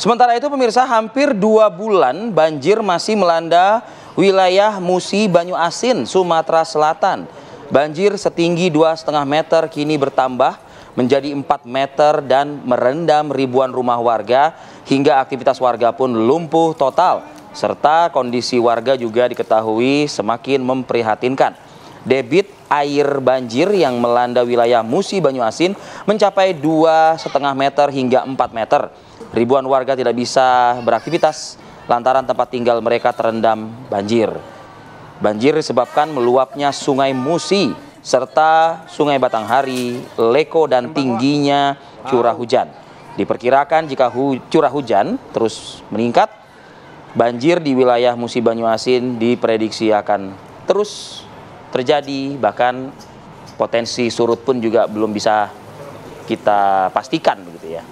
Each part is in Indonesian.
Sementara itu pemirsa, hampir 2 bulan banjir masih melanda wilayah Musi Banyuasin, Sumatera Selatan. Banjir setinggi 2,5 meter kini bertambah menjadi 4 meter dan merendam ribuan rumah warga hingga aktivitas warga pun lumpuh total. Serta kondisi warga juga diketahui semakin memprihatinkan. Debit air banjir yang melanda wilayah Musi Banyuasin mencapai 2,5 meter hingga 4 meter. Ribuan warga tidak bisa beraktivitas lantaran tempat tinggal mereka terendam banjir. Banjir disebabkan meluapnya Sungai Musi serta Sungai Batanghari, Leko dan tingginya curah hujan. Diperkirakan jika curah hujan terus meningkat, banjir di wilayah Musi Banyuasin diprediksi akan terus terjadi, bahkan potensi surut pun juga belum bisa kita pastikan begitu ya.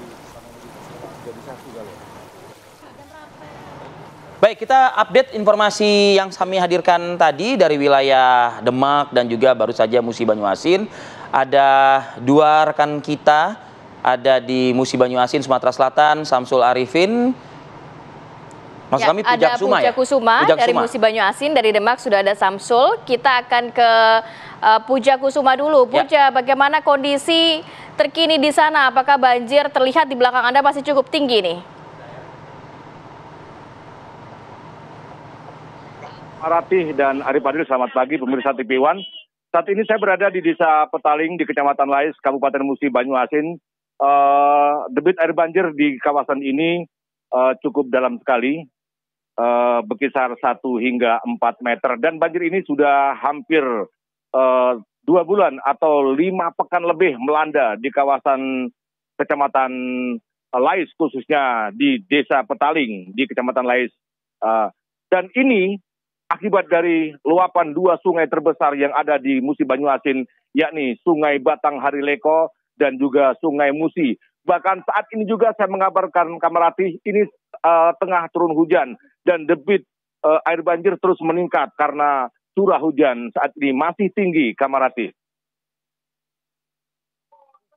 Baik, kita update informasi yang kami hadirkan tadi dari wilayah Demak dan juga baru saja Musi Banyuasin. Ada 2 rekan kita, ada di Musi Banyuasin, Sumatera Selatan, Samsul Arifin. Maksud kami Puja Kusuma, Puja Kusuma dari Musi Banyuasin, dari Demak sudah ada Samsul. Kita akan ke Puja Kusuma dulu. Puja, bagaimana kondisi terkini di sana? Apakah banjir terlihat di belakang Anda masih cukup tinggi nih? Ratih dan Arif Adil, selamat pagi pemirsa TV One. Saat ini saya berada di Desa Petaling di Kecamatan Lais, Kabupaten Musi Banyuasin. Debit air banjir di kawasan ini cukup dalam sekali, berkisar 1 hingga 4 meter. Dan banjir ini sudah hampir 2 bulan atau 5 pekan lebih melanda di kawasan Kecamatan Lais, khususnya di Desa Petaling di Kecamatan Lais. Dan ini akibat dari luapan 2 sungai terbesar yang ada di Musi Banyuasin, yakni Sungai Batanghari Leko dan juga Sungai Musi. Bahkan saat ini juga saya mengabarkan Kamarati, ini tengah turun hujan dan debit air banjir terus meningkat karena curah hujan saat ini masih tinggi, Kamarati.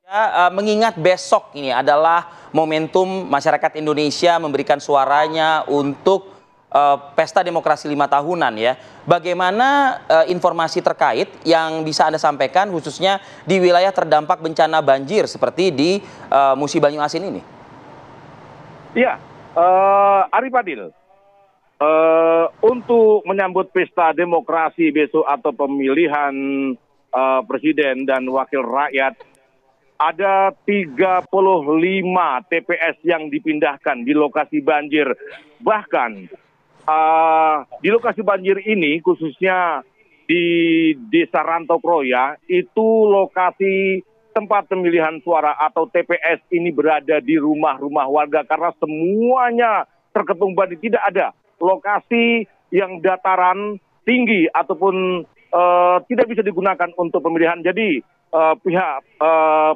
Ya, mengingat besok ini adalah momentum masyarakat Indonesia memberikan suaranya untuk Pesta Demokrasi 5 tahunan ya. Bagaimana informasi terkait yang bisa Anda sampaikan khususnya di wilayah terdampak bencana banjir seperti di Musi Banyuasin ini? Iya, Arif Adil, untuk menyambut Pesta Demokrasi besok atau pemilihan presiden dan wakil rakyat, ada 35 TPS yang dipindahkan di lokasi banjir. Bahkan di lokasi banjir ini, khususnya di Desa Rantau Kroya, itu lokasi tempat pemilihan suara atau TPS ini berada di rumah-rumah warga karena semuanya terkepung banjir. Tidak ada lokasi yang dataran tinggi ataupun tidak bisa digunakan untuk pemilihan. Jadi pihak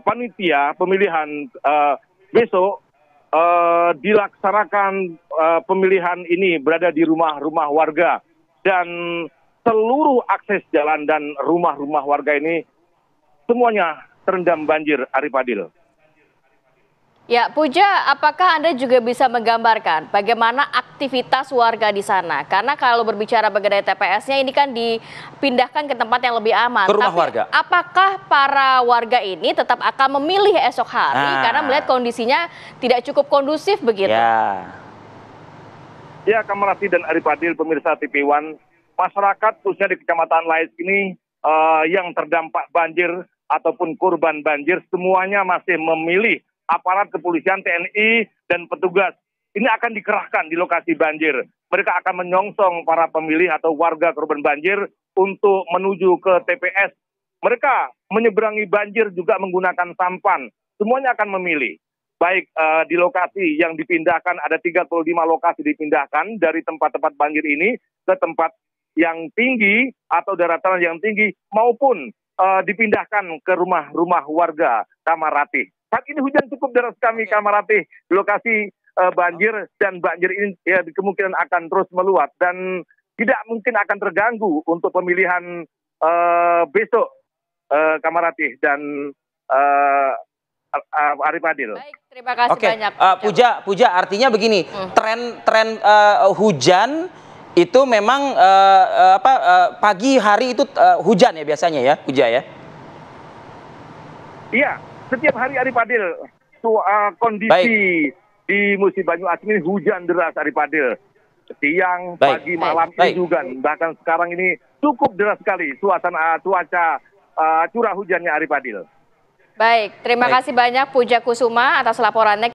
panitia pemilihan besok dilaksanakan pemilihan ini berada di rumah-rumah warga, dan seluruh akses jalan dan rumah-rumah warga ini semuanya terendam banjir, Arif Adil. Ya, Puja, apakah Anda juga bisa menggambarkan bagaimana aktivitas warga di sana? Karena kalau berbicara mengenai TPS-nya ini kan dipindahkan ke tempat yang lebih aman. Ke rumah Tapi warga. apakah para warga ini tetap akan memilih esok hari karena melihat kondisinya tidak cukup kondusif begitu? Ya, Kamarati dan Arif Adil, pemirsa TV One, masyarakat khususnya di Kecamatan Lais ini yang terdampak banjir ataupun korban banjir semuanya masih memilih aparat kepolisian, TNI, dan petugas. Ini akan dikerahkan di lokasi banjir. Mereka akan menyongsong para pemilih atau warga korban banjir untuk menuju ke TPS. Mereka menyeberangi banjir juga menggunakan sampan. Semuanya akan memilih. Baik di lokasi yang dipindahkan, ada 35 lokasi dipindahkan dari tempat-tempat banjir ini ke tempat yang tinggi atau daratan yang tinggi, maupun dipindahkan ke rumah-rumah warga, Kamarati. Saat ini hujan cukup deras kami, Kamarati, di lokasi banjir, dan banjir ini ya kemungkinan akan terus meluap dan tidak mungkin akan terganggu untuk pemilihan besok, Kamarati. Dan Arif Adil. Baik, terima kasih Oke, banyak. Puja, artinya begini, tren hujan itu memang pagi hari itu hujan ya biasanya ya, Puja ya? Iya, setiap hari Arif Adil, kondisi di musim Banyuasin ini hujan deras Arif Adil. Siang, pagi, malam ini juga. Bahkan sekarang ini cukup deras sekali suasana cuaca curah hujannya Arif Adil. Baik, terima kasih banyak Puja Kusuma atas laporannya.